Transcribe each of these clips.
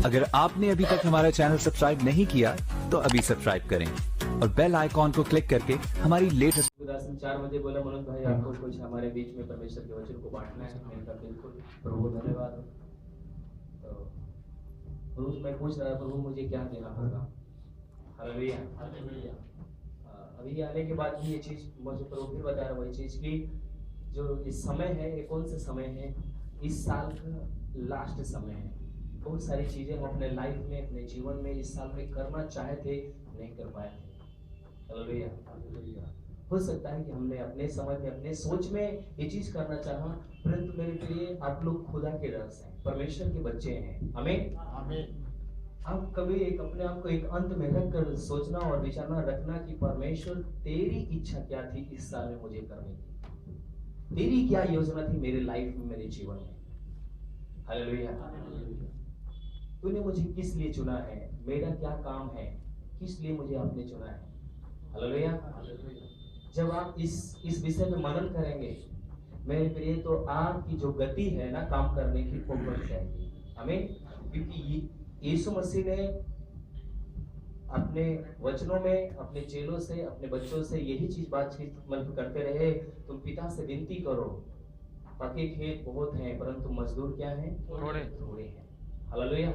अगर आपने अभी तक हमारा चैनल सब्सक्राइब नहीं किया तो अभी सब्सक्राइब करें और बेल आइकॉन को क्लिक करके हमारी लेटेस्ट। 4 बजे बोला मनोज भाई आपको कुछ हमारे बीच में परमेश्वर के वचन को बांटना है। मैंने कहा बिल्कुल प्रभु धन्यवाद। तो प्रभु मैं पूछ रहा प्रभु मुझे क्या देना होगा। हालेलुया। अभी आने के बाद भी ये चीज मुझे प्रभु फिर बता रहा वही चीज की जो इस समय है ये कौन सा समय है, इस साल का लास्ट समय है। बहुत सारी चीजें हम अपने लाइफ में अपने जीवन में इस साल में करना चाहे थे नहीं कर पाए थे। हालेलुया। हो सकता है कि हमने अपने समय में अपने सोच में ये चीज करना चाहा, परंतु मेरे प्रिय आप लोग खुदा के रस हैं, परमेश्वर के बच्चे हैं। आमीन आमीन। आप कभी एक अपने आप को एक अंत में रख कर सोचना और विचारना रखना कि परमेश्वर तेरी इच्छा क्या थी इस साल में मुझे करने की, तेरी क्या योजना थी मेरे लाइफ में मेरे जीवन में। हालेलुया। तूने मुझे किस लिए चुना है, मेरा क्या काम है, किस लिए मुझे आपने चुना है। हालेलुया। जब आप इस विषय में मनन करेंगे मेरे प्रिय तो आपकी जो गति है ना काम करने की वो बढ़ जाएगी। आमीन। क्योंकि यीशु मसीह ने अपने वचनों में अपने चेलों से अपने बच्चों से यही चीज बातचीत मतलब करते रहे, तुम पिता से विनती करो, पके खेत बहुत हैं परंतु मजदूर क्या हैं, थोड़े हैं। हालेलुया।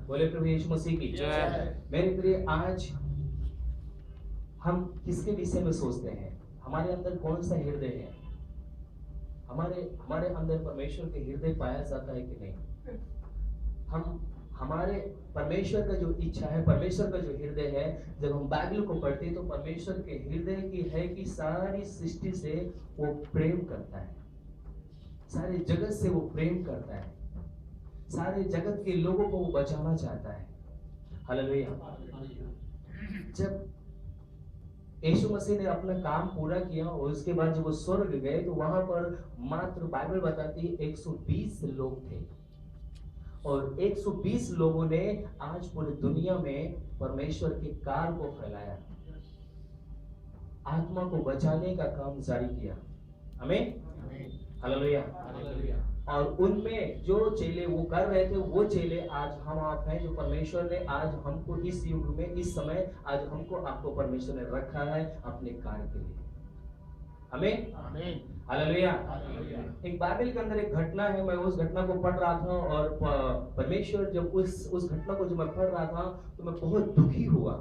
बोले प्रभु यीशु मसीह की जय। मेरे प्रिय आज हम किसके विषय में सोचते हैं, हमारे अंदर कौन सा हृदय है, हमारे अंदर परमेश्वर के हृदय पाया जाता है कि नहीं। हम हमारे परमेश्वर का जो इच्छा है, परमेश्वर का जो हृदय है, जब हम बाइबल को पढ़ते हैं तो परमेश्वर के हृदय की है कि सारी सृष्टि से वो प्रेम करता है, सारे जगत से वो प्रेम करता है, सारे जगत के लोगों को वो बचाना चाहता है। हालेलुया। जब यीशु मसीह ने अपना काम पूरा किया और उसके बाद जब वो स्वर्ग गए तो वहां पर मात्र बाइबल बताती है 120 लोग थे और 120 लोगों ने आज पूरी दुनिया में परमेश्वर के कार्य को फैलाया, आत्मा को बचाने का काम जारी किया। आमीन। हालेलुया। और उनमें जो चेले वो कर रहे थे वो चेले आज हम आप हैं, जो परमेश्वर ने आज हमको इस युग में इस समय आज हमको आपको परमेश्वर ने रखा है अपने कार्य के लिए। आमीन। हालेलुया। एक बाइबल के अंदर एक घटना है, मैं उस घटना को पढ़ रहा था और परमेश्वर जब उस घटना को जब मैं पढ़ रहा था तो मैं बहुत दुखी हुआ।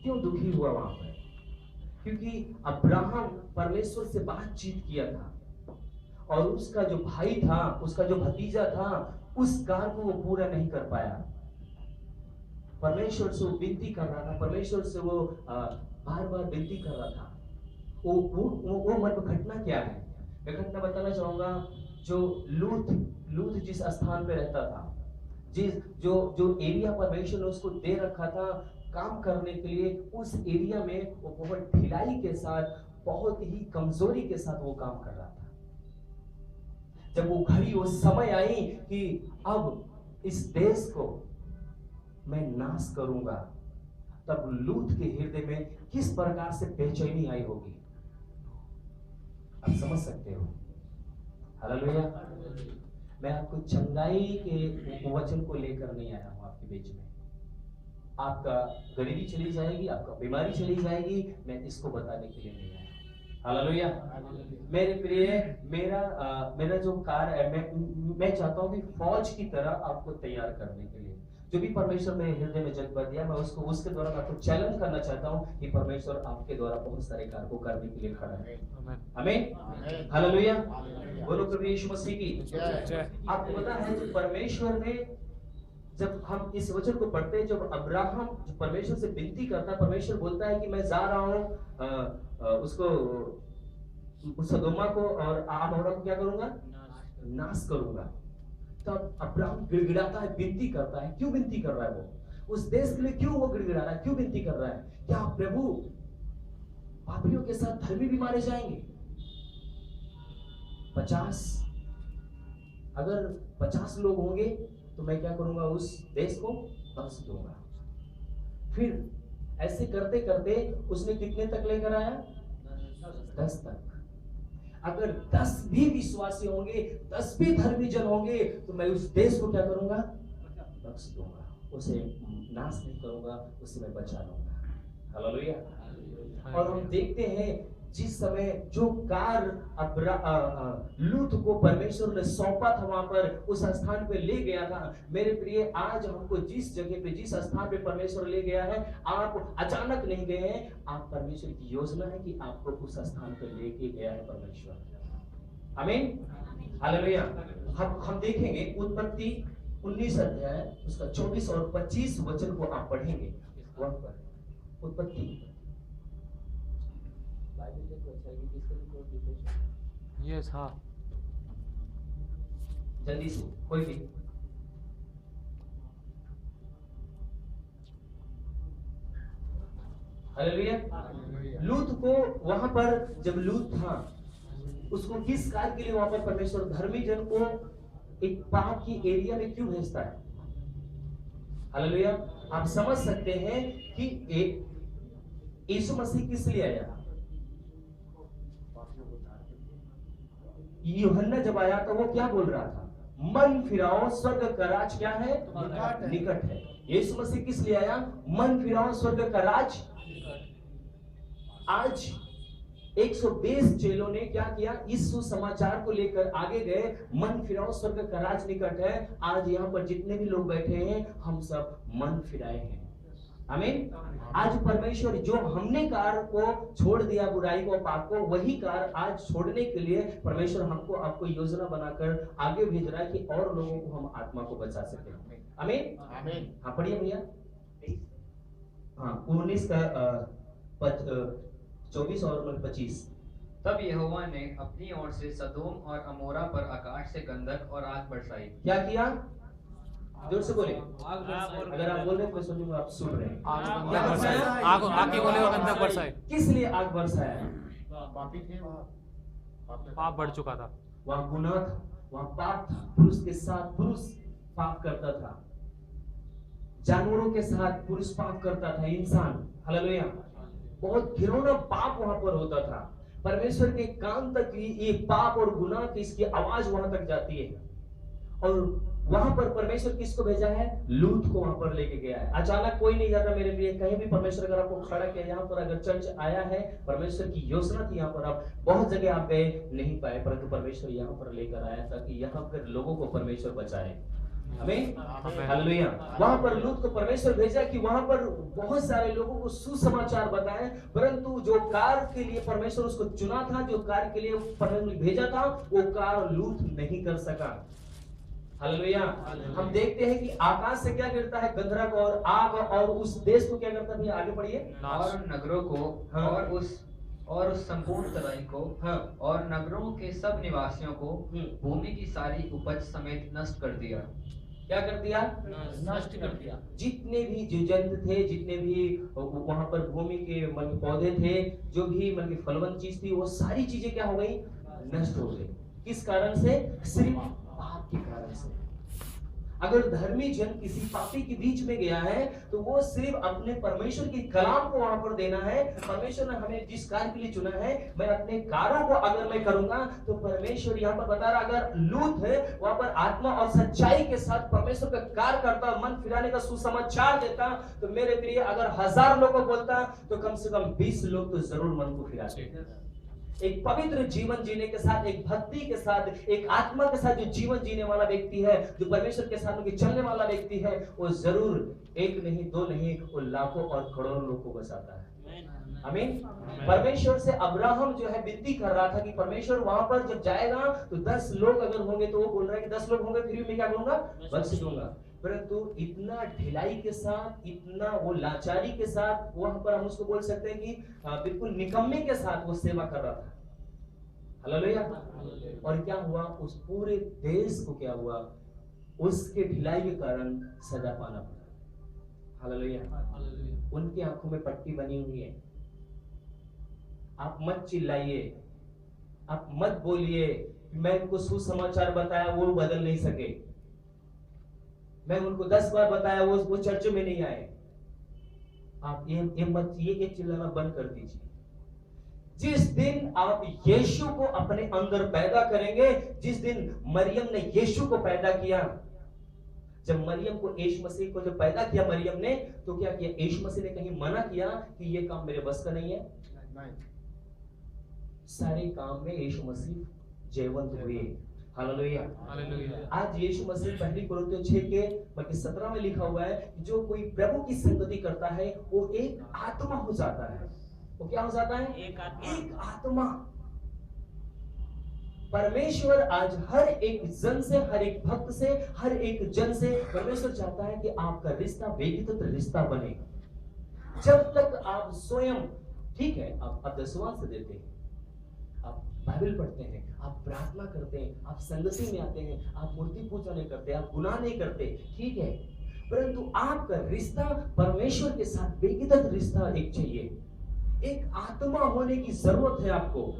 क्यों दुखी हुआ वहां पर, क्योंकि अब्राहम परमेश्वर से बातचीत किया था और उसका जो भाई था, उसका जो भतीजा था, उस कार्य को वो पूरा नहीं कर पाया। परमेश्वर से वो विनती कर रहा था, परमेश्वर से वो बार बार विनती कर रहा था। वो मर्म घटना क्या है, मैं घटना बताना चाहूंगा। जो लूत जिस स्थान पे रहता था, जो एरिया परमेश्वर ने उसको दे रखा था काम करने के लिए, उस एरिया में वो बहुत ढिलाई के साथ, बहुत ही कमजोरी के साथ वो काम कर रहा था। जब वो घड़ी वो समय आई कि अब इस देश को मैं नाश करूंगा, तब लूत के हृदय में किस प्रकार से बेचैनी आई होगी, आप समझ सकते हो। हालेलुया। मैं आपको चंगाई के वचन को लेकर नहीं आया हूं आपके बीच में। आपका गरीबी चली जाएगी, आपका बीमारी चली जाएगी, मैं इसको बताने के लिए नहीं आया। हालेलुया। मेरे प्रिय मेरा जो कार्य है, मैं चाहता हूं कि फौज की तरह आपको तैयार करने के लिए जो भी परमेश्वर मेरे हृदय में जज्बा दिया, मैं उसके द्वारा मैं आपको चैलेंज करना चाहता हूं कि परमेश्वर आपके द्वारा बहुत सारे कार्य को करने के लिए खड़ा है। आमीन। हालेलुया। बोलो प्रभु यीशु मसीह की जय। आपको पता है जो परमेश्वर ने, जब हम इस वचन को पढ़ते हैं, जब अब्राहम जो परमेश्वर से विनती करता है, परमेश्वर बोलता है कि मैं जा रहा हूं उसको सदोमा को और अमोरा को क्या करूंगा, नाश करूंगा। तब अब्राहम गिड़गिड़ाता है, विनती करता है। क्यों विनती कर रहा है वो, उस देश के लिए क्यों वो गिड़गिड़ा रहा है, क्यों विनती कर रहा है। क्या प्रभु पापियों के साथ धर्मी भी मारे जाएंगे। 50 लोग होंगे तो मैं क्या करूंगा, उस देश को बख्श दूंगा। फिर ऐसे करते करते उसने कितने तक लेकर आया, 10 तक। अगर 10 भी विश्वासी होंगे, 10 भी धर्मी जन होंगे, तो मैं उस देश को क्या करूंगा? बख्श दूंगा, उसे नाश नहीं करूंगा, उसे मैं बचा लूंगा। हालेलुया। और हम देखते हैं जिस समय जो कार्य लूत को परमेश्वर ने सौंपा था, वहां पर उस स्थान पे ले गया था। मेरे प्रिय, आज हमको जिस जगह पे, जिस स्थान पे परमेश्वर ले गया है, आप अचानक नहीं गए हैं, आप परमेश्वर की योजना है कि आपको उस स्थान पे लेके गया है परमेश्वर। आमीन, हालेलुया। हम देखेंगे उत्पत्ति 19 अध्याय उसका 24 और 25 वचन को आप पढ़ेंगे। वहां पर उत्पत्ति यस, हाँ, जल्दी से कोई भी। हालेलुया। लूत को वहां पर जब लूत था, उसको किस कार्य के लिए वहां पर परमेश्वर धर्मी जन को एक पाप की एरिया में क्यों भेजता है? हालेलुया। आप समझ सकते हैं कि यीशु मसीह किस लिए आया? यूहन्ना जब आया तो वो क्या बोल रहा था? मन फिराओ, स्वर्ग का राज क्या है? निकट है। यीशु मसीह किस लिए आया? मन फिराओ, स्वर्ग का राज। आज 120 चेलों ने क्या किया? इस सुसमाचार को लेकर आगे गए, मन फिराओ, स्वर्ग का राज निकट है। आज यहाँ पर जितने भी लोग बैठे हैं, हम सब मन फिराए हैं। आमीन। आज परमेश्वर जो हमने कार्य को छोड़ दिया, बुराई को, पाप को, वही कार्य आज छोड़ने के लिए परमेश्वर हमको आपको योजना बनाकर आगे भेज रहा है कि और लोगों को हम आत्मा को बचा सके। आमीन, आमीन। हाँ, पढ़िए भैया। हाँ, 19 का 24 और 25। तब यहोवा ने अपनी ओर से सदोम और अमोरा पर आकाश से गंधक और आग बरसाई। क्या किया? जोर से बोले। अगर आप बोल रहे हैं तो सुनिए, आप सुन रहे हैं। आग की गोले और गंधक बरसाए। किस लिए आग बरसाया? पाप बढ़ चुका था, वहां गुनाह था, वहां पाप था। पुरुष के साथ पुरुष पाप करता था, जानवरों के साथ पुरुष पाप करता था, इंसान। हालेलुया। बहुत घिनौना पाप वहां पर होता था। परमेश्वर के कान तक ये पाप और गुनाह की इसकी आवाज वहां तक जाती है। और वहां पर परमेश्वर किसको भेजा है? लूत को वहां पर लेके गया है। अचानक कोई नहीं जाता मेरे लिए, कहीं भी परमेश्वर अगर आपको खड़ा किया, यहाँ पर अगर चर्च आया है, परमेश्वर की योजना थी, यहाँ पर आप बहुत जगह आप गए नहीं पाए, परंतु परमेश्वर यहाँ पर लेकर आया था कि यहाँ पर लोगों को परमेश्वर बचाए। आमीन, हालेलुया। वहां पर लूत को परमेश्वर भेजा कि वहां पर बहुत सारे लोगों को सुसमाचार बताएं, परंतु जो कार्य के लिए परमेश्वर उसको चुना था, जो कार्य के लिए परमेश्वर भेजा था, वो कार्य लूत नहीं कर सका। हालेलुया। हम देखते हैं कि आकाश से क्या गिरता है? गंधक और आग, और उस देश को क्या करता है? आगे पढ़िए। और नगरों को, हाँ। और उस संपूर्ण तराई को, हाँ। और नगरों के सब निवासियों को, भूमि की सारी उपज समेत नष्ट कर दिया। क्या कर दिया? नष्ट कर दिया। जितने भी जीव जंतु थे, जितने भी वहां पर भूमि के पौधे थे, जो भी फलवंत चीज थी, वो सारी चीजें क्या हो गई? नष्ट हो गई। किस कारण से? सिर्फ पाप के कारण से। अगर धर्मी जन किसी पापी के बीच में गया है, तो वो सिर्फ अपने परमेश्वर की कलाम को वहां पर देना है। परमेश्वर ने हमें जिस कार्य के लिए चुना है, मैं अपने कार्यों को अगर मैं करूंगा, तो परमेश्वर यहाँ पर बता रहा, अगर लूत है वहां पर आत्मा और सच्चाई के साथ परमेश्वर का कार्य करता, मन फिराने का सुसमाचार देता, तो मेरे प्रिय, अगर 1000 लोगों को बोलता, तो कम से कम 20 लोग तो जरूर मन को फिराते। एक पवित्र जीवन जीने के साथ, एक भक्ति के साथ, एक आत्मा के साथ जो जीवन जीने वाला व्यक्ति है, जो परमेश्वर के साथ में चलने वाला व्यक्ति है, वो जरूर एक नहीं, दो नहीं, वो लाखों और करोड़ों लोगों को बचाता है। आमीन। परमेश्वर से अब्राहम जो है विनती कर रहा था कि परमेश्वर वहां पर जब जाएगा तो 10 लोग अगर होंगे, तो वो बोल रहा है कि 10 लोग होंगे फिर भी मैं क्या करूंगा? बख्श दूंगा। परंतु इतना ढिलाई के साथ, इतना वो लाचारी के साथ, वहां पर हम उसको बोल सकते हैं कि बिल्कुल निकम्मे के साथ वो सेवा कर रहा था। हालेलुया। और क्या हुआ? उस पूरे देश को क्या हुआ? उसके ढिलाई के कारण सजा पाना पड़ा। हालेलुया। उनकी आंखों में पट्टी बनी हुई है। आप मत चिल्लाइए, आप मत बोलिए मैं उनको सुसमाचार बताया वो बदल नहीं सके, मैं उनको 10 बार बताया वो चर्च में नहीं आए। आप ये चिल्लाना बंद कर दीजिए। जिस दिन आप यीशु को अपने अंदर पैदा करेंगे, जिस दिन मरियम ने यीशु को पैदा किया, जब मरियम को यीशु मसीह को जब पैदा किया मरियम ने, तो क्या किया? यीशु मसीह ने कहीं मना किया कि ये काम मेरे बस का नहीं है? सारे काम में यीशु मसीह जयवंत हुए। हालेलुया। हालेलुया। आज यीशु मसीह पहली कोरिन्थियों 6 के बल्कि 17 में लिखा हुआ है, जो कोई प्रभु की संगति करता है वो एक आत्मा हो जाता है। वो क्या हो जाता है? एक आत्मा। परमेश्वर आज हर एक जन से, हर एक भक्त से, हर एक जन से परमेश्वर चाहता है कि आपका रिश्ता व्यक्तिगत रिश्ता बने। जब तक आप स्वयं, ठीक है, आप दशवां से देते हैं, आप बाइबल पढ़ते हैं, आप प्रार्थना करते हैं, आप संगति में आते हैं, आप मूर्ति पूजा नहीं करते, आप गुनाह नहीं करते, ठीक है, परंतु आपका रिश्ता परमेश्वर के साथ व्यक्तिगत रिश्ता एक चाहिए। एक आत्मा होने की जरूरत है आपको।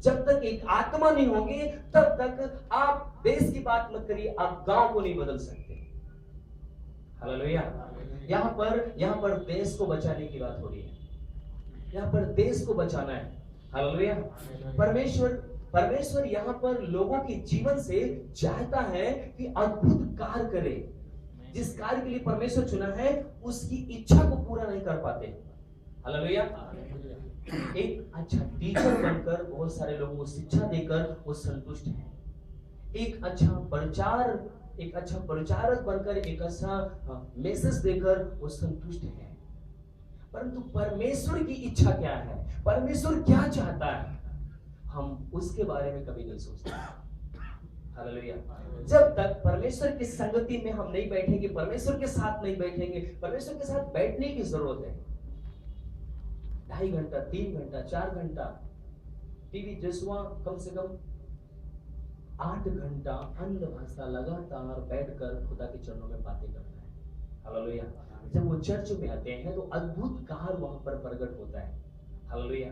जब तक एक आत्मा नहीं होगी तब तक आप देश की बात मत करिए, आप गांव को नहीं बदल सकते। हालेलुया। यहाँ पर देश को बचाने की बात हो रही है, यहाँ पर देश को बचाना है। हालेलुया। परमेश्वर यहाँ पर लोगों के जीवन से चाहता है कि अद्भुत कार्य करे। जिस कार्य के लिए परमेश्वर चुना है उसकी इच्छा को पूरा नहीं कर पाते। हालेलुया। एक अच्छा टीचर बनकर बहुत सारे लोगों को शिक्षा देकर वो संतुष्ट है। एक अच्छा प्रचारक बनकर एक अच्छा मैसेज देकर वो संतुष्ट है। परंतु परमेश्वर की इच्छा क्या है, परमेश्वर क्या चाहता है, हम उसके बारे में कभी नहीं सोचते। हालेलुया। जब तक परमेश्वर की संगति में हम नहीं बैठेंगे, परमेश्वर के साथ नहीं बैठेंगे, परमेश्वर के साथ बैठने की जरूरत है। 2.5 घंटा, 3 घंटा, 4 घंटा टीवी जसुआ, कम से कम 8 घंटा अन्य भाषा लगातार बैठकर खुदा के चरणों में बातें करता है। हालेलुया। जब वो चर्च में आते हैं तो अद्भुत कार्य वहां पर प्रकट होता है। हालेलुया।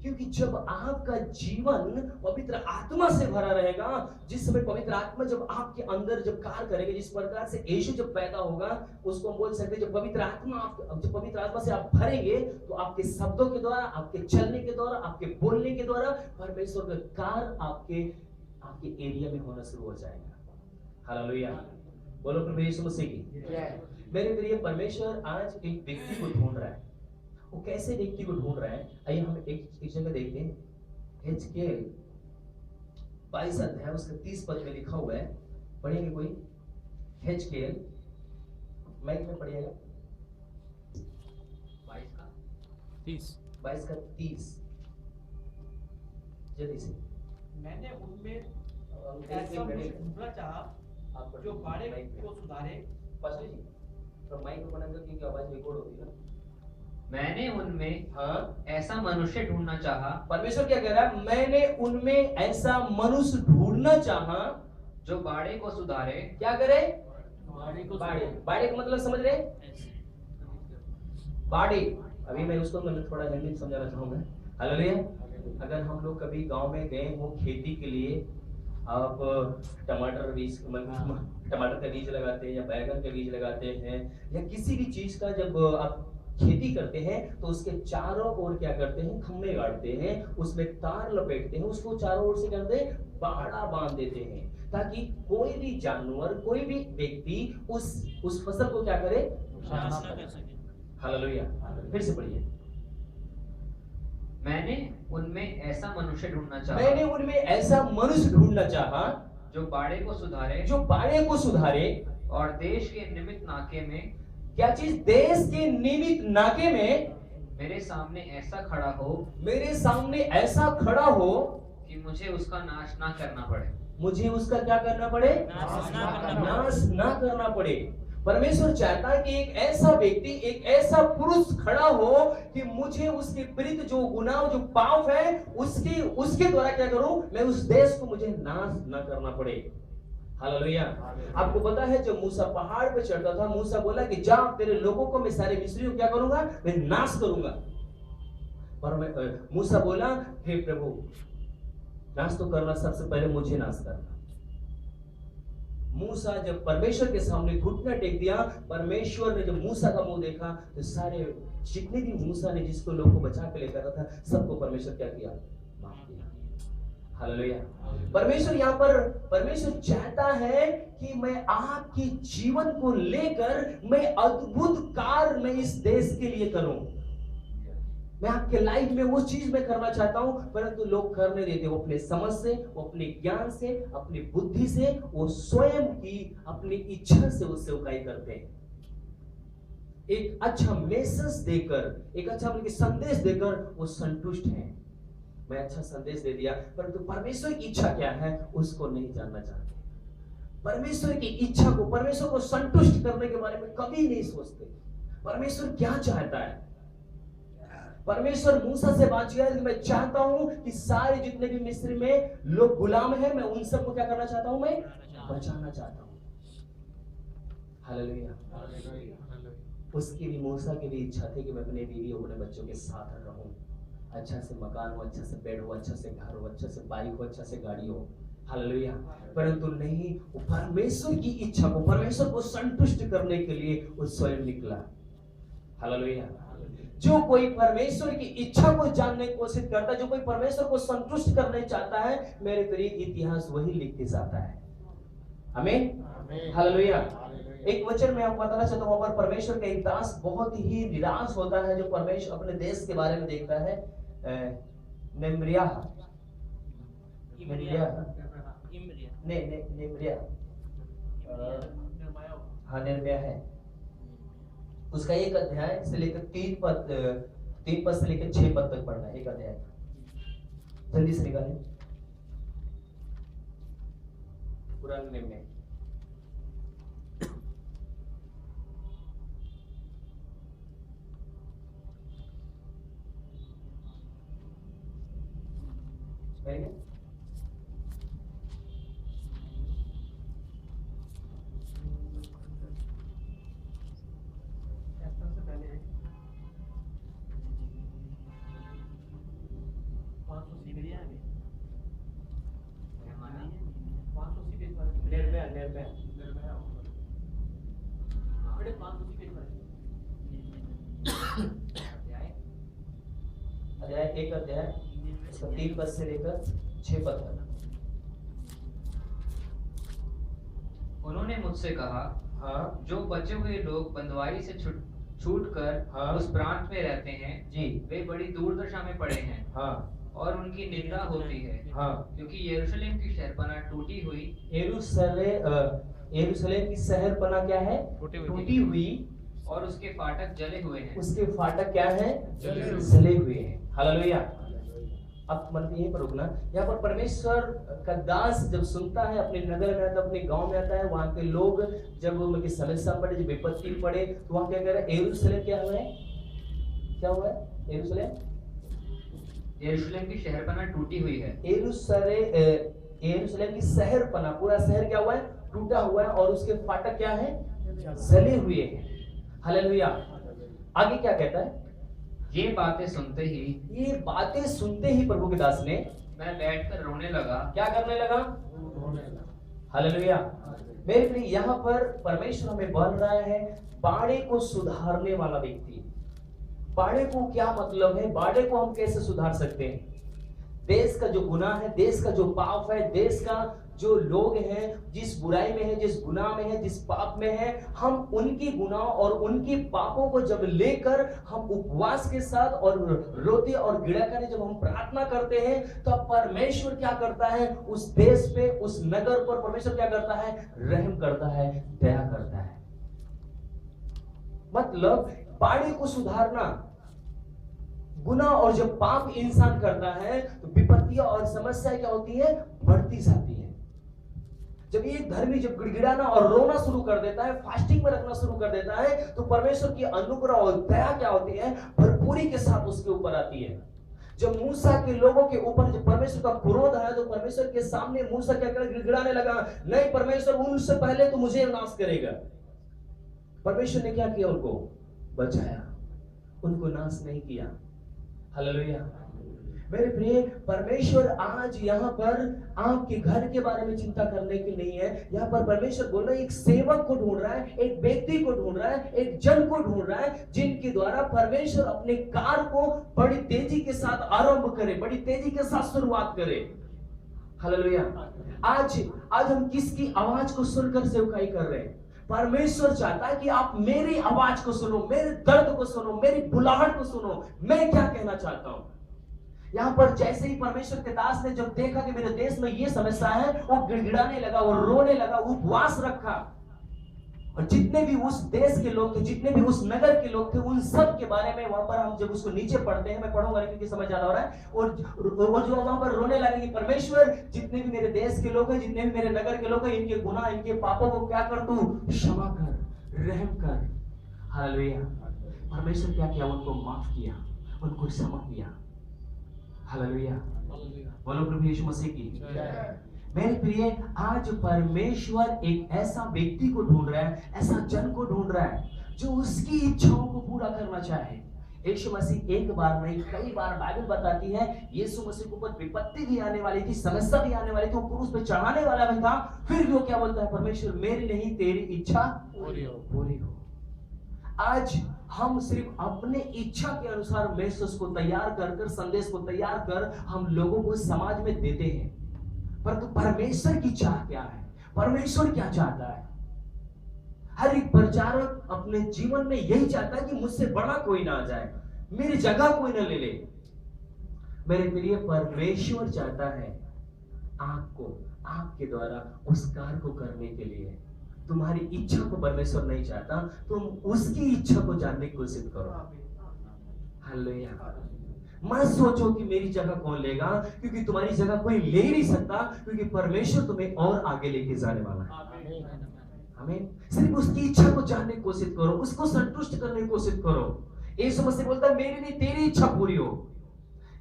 क्योंकि जब आपका जीवन पवित्र आत्मा से भरा रहेगा, जिस समय पवित्र आत्मा जब आपके अंदर जब कार्य करेगा, जिस प्रकार से यीशु जब पैदा होगा, उसको हम बोल सकते हैं, जब पवित्र आत्मा से आप भरेंगे तो आपके शब्दों के द्वारा, आपके चलने के द्वारा, आपके बोलने के द्वारा परमेश्वर का कार्य आपके एरिया में होना शुरू हो जाएगा। हालेलुया। बोलो प्रभु यीशु मसीह की। मेरे प्रिय, परमेश्वर आज एक व्यक्ति को ढूंढ रहा है। वो कैसे व्यक्ति को ढूंढ रहा है? आइए हम एक जगह देखते हैं। हिजकिय्याह 22 अध्याय उसके 30 पद में लिखा हुआ है, पढ़ेंगे कोई? हिजकिय्याह, माइक में पढ़िएगा। 22 का 30 जल्दी से। मैंने उनमें ऐसा ढूंढना चाहा जो बाड़े को सुधारे। पास्टर जी, तो माइक को बंद करके, क्योंकि आवाज रिकॉर्ड होती है ना। मैंने उनमें ऐसा मनुष्य ढूंढना चाहा। परमेश्वर क्या कह रहा है? मैंने उनमें ऐसा मनुष्य ढूंढना चाहा जो बाड़े को सुधारे। क्या करे? बाड़े का मतलब समझ रहे? बाड़े, अभी मैं उसको थोड़ा हिंदी में समझाना चाहूंगा। हालेलुया। अगर हम लोग कभी गांव में गए हो खेती के लिए, आप टमाटर का बीज लगाते हैं या बैगन का बीज लगाते हैं या किसी भी चीज का जब आप खेती करते हैं तो उसके चारों ओर क्या करते हैं? खम्भे गाड़ते हैं, उसमें तार लपेटते हैं, उसको चारों ओर से करते हैं बाड़ा बांध देते हैं, ताकि कोई भी जानवर, कोई भी व्यक्ति उस फसल को क्या करे? हालेलुया। फिर से पढ़िए। मैंने उनमें ऐसा मनुष्य ढूंढना चाहा। मैंने उनमें ऐसा मनुष्य ढूंढना चाहा जो बाड़े को सुधारे। जो बाड़े को सुधारे और देश के निमित्त नाके में, क्या चीज? देश के निमित्त नाके में मेरे सामने ऐसा खड़ा हो। मेरे सामने ऐसा खड़ा हो कि मुझे उसका नाश ना करना पड़े। मुझे उसका क्या करना पड़े? नाश ना करना पड़े। परमेश्वर चाहता है कि एक ऐसा व्यक्ति, एक ऐसा पुरुष खड़ा हो कि मुझे उसके विरुद्ध जो गुनाह, जो पाप है, उसके द्वारा क्या करूं? मैं उस देश को मुझे नाश ना करना पड़े। हालेलुया। आपको पता है जब मूसा पहाड़ पे चढ़ता था, मूसा बोला कि जा, तेरे लोगों को मैं सारे मिस्रियों क्या करूंगा? मैं नाश करूंगा। पर मूसा बोला, हे प्रभु, नाश तो करना, सबसे पहले मुझे नाश करना। मूसा जब परमेश्वर के सामने घुटना टेक दिया, परमेश्वर ने जब मूसा का मुंह देखा तो सारे जितने भी मूसा ने जिसको लोग को बचा के लेकर था, सबको परमेश्वर क्या किया? माफ किया। हालेलुया। परमेश्वर यहाँ पर परमेश्वर चाहता है कि मैं आपके जीवन को लेकर मैं अद्भुत कार्य मैं इस देश के लिए करूं। मैं आपके लाइफ में वो चीज मैं करना चाहता हूं, परंतु लोग कर नहीं देते। वो अपने समझ से, वो अपने ज्ञान से, अपनी बुद्धि से, वो स्वयं की अपनी इच्छा से वो सेवकाई करते हैं। एक अच्छा मैसेज देकर, एक अच्छा बल्कि संदेश देकर वो संतुष्ट हैं। मैं अच्छा संदेश दे दिया, परंतु परमेश्वर की इच्छा क्या है उसको नहीं जानना चाहते। परमेश्वर की इच्छा को, परमेश्वर को संतुष्ट करने के बारे में कभी नहीं सोचते। परमेश्वर क्या चाहता है? परमेश्वर मूसा से बात किया कि मैं चाहता हूं कि सारे जितने भी मिस्र में लोग गुलाम हैं, मैं उन सबको क्या करना चाहता हूं? मैं बचाना चाहता हूं। हालेलुया। उसकी भी, मूसा की भी इच्छा थी कि मैं अपने बीवी और अपने बच्चों के साथ रहूं। अच्छा से मकान हो, अच्छा से बेड हो, अच्छा से घर हो, अच्छा से बाइक हो, अच्छा से गाड़ी हो। हालेलुया। परंतु नहीं, वो परमेश्वर की इच्छा को, परमेश्वर को संतुष्ट करने के लिए वो स्वयं निकला। हालेलुया। जो कोई परमेश्वर की इच्छा को जानने की कोशिश करता है, जो कोई परमेश्वर को संतुष्ट करने चाहता है, मेरे प्रिय इतिहास वही लिखते जाता है। आमीन। हालेलुया। एक वचन में आपको बताना चाहता हूं, वहां पर परमेश्वर का एक दास बहुत ही निराश होता है जो परमेश्वर अपने देश के बारे में देखता है। निम्रिया हाँ, निर्मया है। उसका एक अध्याय से लेकर 3 पद से लेकर 6 पद तक पढ़ना है। एक अध्याय जल्दी से निकालें। पुराने नियम में एक अध्याय 3 पद से लेकर 6 पद तक। उन्होंने मुझसे कहा, हाँ, जो बचे हुए लोग बंदवाई से छूट कर हाँ, उस प्रांत में रहते हैं जी, वे बड़ी दुर्दशा में पड़े हैं। हाँ, और उनकी निंदा होती है, हाँ, क्योंकि यरूशलेम की शहरपनाह टूटी हुई, यरूशलेम की शहरपनाह क्या है? टूटी हुई, और उसके फाटक जले हुए हैं। उसके फाटक क्या है? जले जले हुए हैं। हालेलुया। अब मन यहीं पर रुकना। यहाँ पर परमेश्वर का दास जब सुनता है, अपने नगर में आता है, अपने गांव में आता है, वहां के लोग जब उनकी समस्या पड़े, जब विपत्ति पड़े, तो वहां क्या कह रहा है? यरूशलेम क्या हुआ है? क्या हुआ है? यरूशलेम की शहरपनाह टूटी हुई है। यरूशलेम की शहरपनाह, पूरा शहर क्या हुआ है? टूटा हुआ है, और उसके फाटक क्या है? जले हुए हैं। हालेलुया। आगे क्या कहता है? ये बातें सुनते ही प्रभु के दास ने मैं बैठकर रोने लगा। क्या करने लगा? हालेलुया। मेरे प्रिय, यहाँ पर परमेश्वर हमें बोल रहा है, बाड़े को सुधारने वाला व्यक्ति। बाड़े को क्या मतलब है? बाड़े को हम कैसे सुधार सकते हैं? देश का जो गुनाह है, देश का जो पाप है, देश का जो लोग हैं, जिस बुराई में है, जिस गुनाह में है, जिस पाप में है, हम उनकी गुनाह और उनकी पापों को जब लेकर हम उपवास के साथ और रोते और गिड़ाकर जब हम प्रार्थना करते हैं, तो परमेश्वर क्या करता है? उस देश पे, उस नगर पर परमेश्वर क्या करता है? रहम करता है, दया करता है। मतलब बाड़े को सुधारना, गुनाह और जब पाप इंसान करता है तो विपत्तियां और समस्याएं क्या होती है? बढ़ती जाती है। जब एक धर्मी जब गिड़गिड़ाना और रोना शुरू कर देता है, फास्टिंग में रखना शुरू कर देता है, तो परमेश्वर की अनुग्रह और दया क्या होती है? भरपूरी के साथ उसके ऊपर आती है। जब मूसा के लोगों के ऊपर जब परमेश्वर का क्रोध आया, तो परमेश्वर के सामने मूसा क्या कर गिड़गिड़ाने लगा, नहीं परमेश्वर, उनसे पहले तो मुझे नाश करेगा। परमेश्वर ने क्या किया? उनको बचाया, उनको नाश नहीं किया। हालेलुया। मेरे प्रिय, परमेश्वर आज यहाँ पर आपके घर के बारे में चिंता करने की नहीं है। यहाँ पर परमेश्वर बोल रहा है, एक सेवक को ढूंढ रहा है, एक व्यक्ति को ढूंढ रहा है, एक जन को ढूंढ रहा है, जिनके द्वारा परमेश्वर अपने कार्य को बड़ी तेजी के साथ आरंभ करे, बड़ी तेजी के साथ शुरुआत करे। हालेलुया। आज हम किसकी आवाज को सुनकर सेवकाई कर रहे हैं? परमेश्वर चाहता है कि आप मेरी आवाज को सुनो, मेरे दर्द को सुनो, मेरी बुलाहट को सुनो, मैं क्या कहना चाहता हूं। यहां पर जैसे ही परमेश्वर के दास ने जब देखा कि मेरे देश में ये समस्या है, वो गिड़गिड़ाने लगा, वो रोने लगा, उपवास रखा। और जितने भी उस देश के लोग थे, जितने भी उस नगर के लोग थे, उन सब के बारे में वहां पर हम जब उसको नीचे पढ़ते हैं, मैं पढ़ूंगा क्योंकि समझ ज्यादा हो रहा है, और जो वहां पर रोने लगे कि परमेश्वर, जितने भी मेरे देश के लोग हैं, जितने भी मेरे नगर के लोग हैं, इनके गुनाह, इनके पापों को क्या कर, तू क्षमा कर, रहम कर। हालेलुया। परमेश्वर क्या किया? उनको माफ किया, उनको क्षमा किया। हालेलुया। बोलो प्रभु यीशु मसीह की। मेरे प्रिय, आज परमेश्वर एक ऐसा व्यक्ति को ढूंढ रहा है, ऐसा जन को ढूंढ रहा है जो उसकी इच्छाओं को पूरा करना चाहे। यीशु मसीह एक बार नहीं, कई बार बाइबल बताती है, यीशु मसीह के ऊपर विपत्ति भी आने वाली थी, समस्या भी आने वाली थी, वो क्रूस पे चढ़ाने वाला भी था, फिर भी वो क्या बोलता है? परमेश्वर, मेरी नहीं तेरी इच्छा पूरी हो। आज हम सिर्फ अपने इच्छा के अनुसार मैसेज को तैयार कर, संदेश को तैयार कर हम लोगों को समाज में देते हैं, परंतु परमेश्वर की चाह क्या है? परमेश्वर क्या चाहता है? हर एक प्रचारक अपने जीवन में यही चाहता है कि मुझसे बड़ा कोई ना आ जाए, मेरी जगह कोई ना ले ले। मेरे प्रिय, परमेश्वर चाहता है आपको, आपके द्वारा उस कार्य को करने के लिए। तुम्हारी इच्छा को परमेश्वर नहीं चाहता, तुम उसकी इच्छा को जानने की कोशिश करो। हालेलुया। मत सोचो कि मेरी जगह कौन लेगा, क्योंकि तुम्हारी जगह कोई ले नहीं सकता, क्योंकि परमेश्वर तुम्हें और आगे लेके जाने वाला है। आमीन। सिर्फ उसकी इच्छा को जानने की कोशिश करो, उसको संतुष्ट करने की कोशिश करो। यीशु मसीह बोलता है, मेरी नहीं तेरी इच्छा पूरी हो।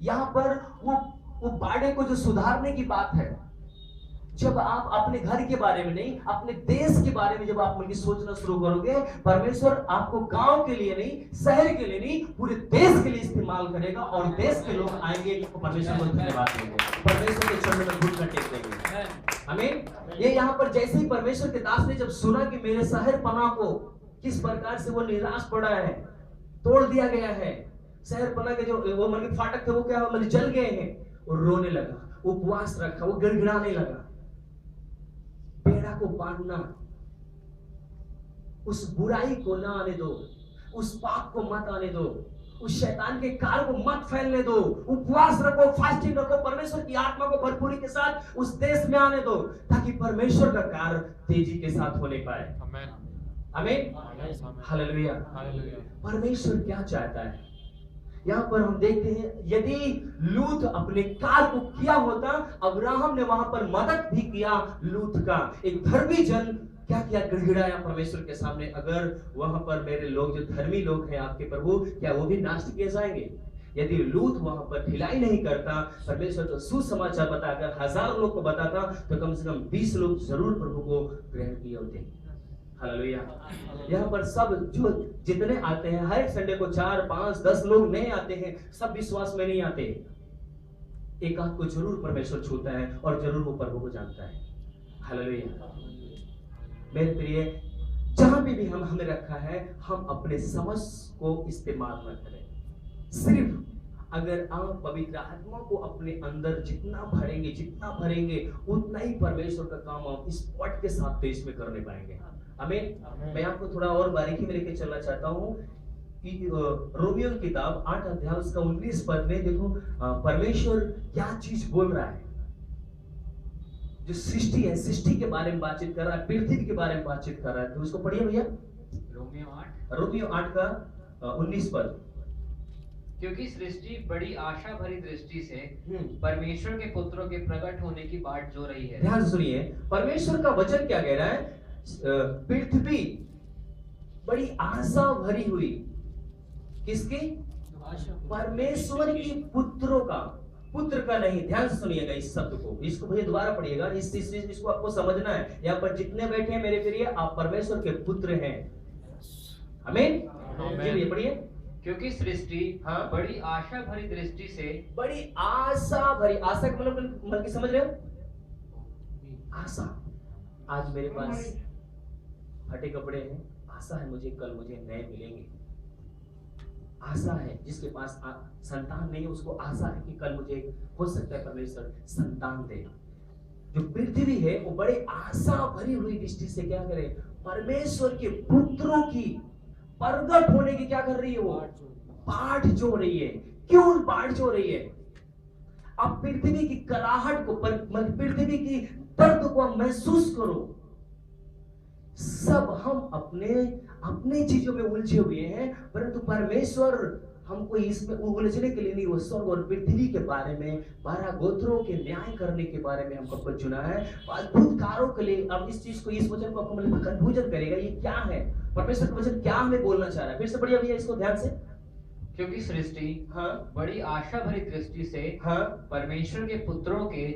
यहाँ पर वो बाड़े को जो सुधारने की बात है, जब आप अपने घर के बारे में नहीं, अपने देश के बारे में जब आप मिलकर सोचना शुरू करोगे, परमेश्वर आपको गांव के लिए नहीं, शहर के लिए नहीं, पूरे देश के लिए इस्तेमाल करेगा, और देश के लोग आएंगे तो परमेश्वर को धन्यवाद देंगे, परमेश्वर के चरणों में घुटना टेक देंगे। आमीन। ये यहाँ पर जैसे ही परमेश्वर के दास ने जब सुना कि मेरे शहर पनाह को किस प्रकार से वो निराश पड़ा है, तोड़ दिया गया है, शहर पनाह के जो वो मन के फाटक थे वो क्या मतलब जल गए हैं, वो रोने लगा, उपवास रखा, वो गिड़गिड़ाने लगा। बेड़ा को बांधना, उस बुराई को ना आने दो, उस पाप को मत आने दो, उस शैतान के कार्य को मत फैलने दो। उपवास रखो, फास्टिंग रखो, परमेश्वर की आत्मा को भरपूरी के साथ उस देश में आने दो, ताकि परमेश्वर का कार्य तेजी के साथ होने पाए। आमीन। हालेलुया। परमेश्वर क्या चाहता है? यहाँ पर हम देखते हैं, यदि लूत अपने कार्य को किया होता, अब्राहम ने वहां पर मदद भी किया लूत का। एक धर्मी जन क्या किया? गिड़गिड़ाया परमेश्वर के सामने। अगर वहां पर मेरे लोग जो धर्मी लोग हैं आपके प्रभु, क्या वो भी नाश किए जाएंगे? यदि लूत वहां पर ढिलाई नहीं करता, परमेश्वर तो सुसमाचार बताकर 1000 लोग को बताता, तो कम से कम 20 लोग जरूर प्रभु को ग्रहण किए होते। हालेलुया। यहाँ पर सब जो जितने आते हैं, हर एक संडे को 4, 5, 10 लोग नहीं आते हैं, सब विश्वास में नहीं आते। एक आंख को जरूर परमेश्वर छूता है और जरूर वो प्रभु को जानता है। हालेलुया। मेरे प्रिय, जहां भी हमें रखा है, हम अपने समझ को इस्तेमाल न करें। सिर्फ अगर आप पवित्र आत्मा को अपने अंदर जितना भरेंगे उतना ही परमेश्वर का काम आप स्पॉट के साथ देश में करने पाएंगे। आमीन। मैं आपको थोड़ा और बारीकी में लेके चलना चाहता हूँ कि रोमियो की किताब 8 अध्याय उसका 19 पद में देखो परमेश्वर क्या चीज बोल रहा है। जो सृष्टि है, सृष्टि के बारे में बातचीत कर रहा है, पृथ्वी के बारे में बातचीत कर रहा है। तो उसको पढ़िए भैया, रोमियो 8 का 19 पद। क्योंकि सृष्टि बड़ी आशा भरी दृष्टि से परमेश्वर के पुत्रों के प्रकट होने की बाट जो रही है। ध्यान सुनिए, परमेश्वर का वचन क्या कह रहा है? पृथ्वी बड़ी आशा भरी हुई, किसकी? परमेश्वर की पुत्रों का, पुत्र का नहीं। ध्यान से सुनिएगा इस शब्द को, इसको भैया दोबारा पढ़िएगा, इसको आपको समझना है। यहाँ पर जितने बैठे हैं मेरे प्रिय, आप परमेश्वर के पुत्र हैं। आमीन। जी भैया पढ़िए। क्योंकि सृष्टि हाँ। बड़ी आशा भरी दृष्टि से बड़ी आशा भरी, आशा का मतलब की समझ रहे हो? आशा। आज मेरे पास फटे कपड़े हैं, आशा है मुझे कल मुझे नए मिलेंगे। आशा है, जिसके पास संतान नहीं है उसको आशा है कि कल मुझे हो सकता है परमेश्वर संतान दे। जो पृथ्वी है वो बड़े आशा भरी हुई दृष्टि से क्या करे, परमेश्वर के पुत्रों की प्रगट होने की क्या कर रही है, वो बाट जो रही है। क्यों बाट जो रही है? अब पृथ्वी की कराहट को, पृथ्वी की दर्द को महसूस करो। सब हम अपने चीजों में उलझे हुए हैं, परंतु परमेश्वर हमको इसमें उलझने के लिए नहीं, वो स्वर्ग और पृथ्वी के बारे में, 12 गोत्रों के न्याय करने के बारे में हमको चुना है, अद्भुत कार्यों के लिए। अब इस चीज को, इस वचन को आपको मतलब कंफ्यूजन करेगा, ये क्या है, परमेश्वर का वचन क्या हमें बोलना चाह रहा है। फिर से पढ़िए भैया इसको ध्यान से। क्योंकि सृष्टि हाँ बड़ी आशा भरी दृष्टि से हाँ परमेश्वर के पुत्रों के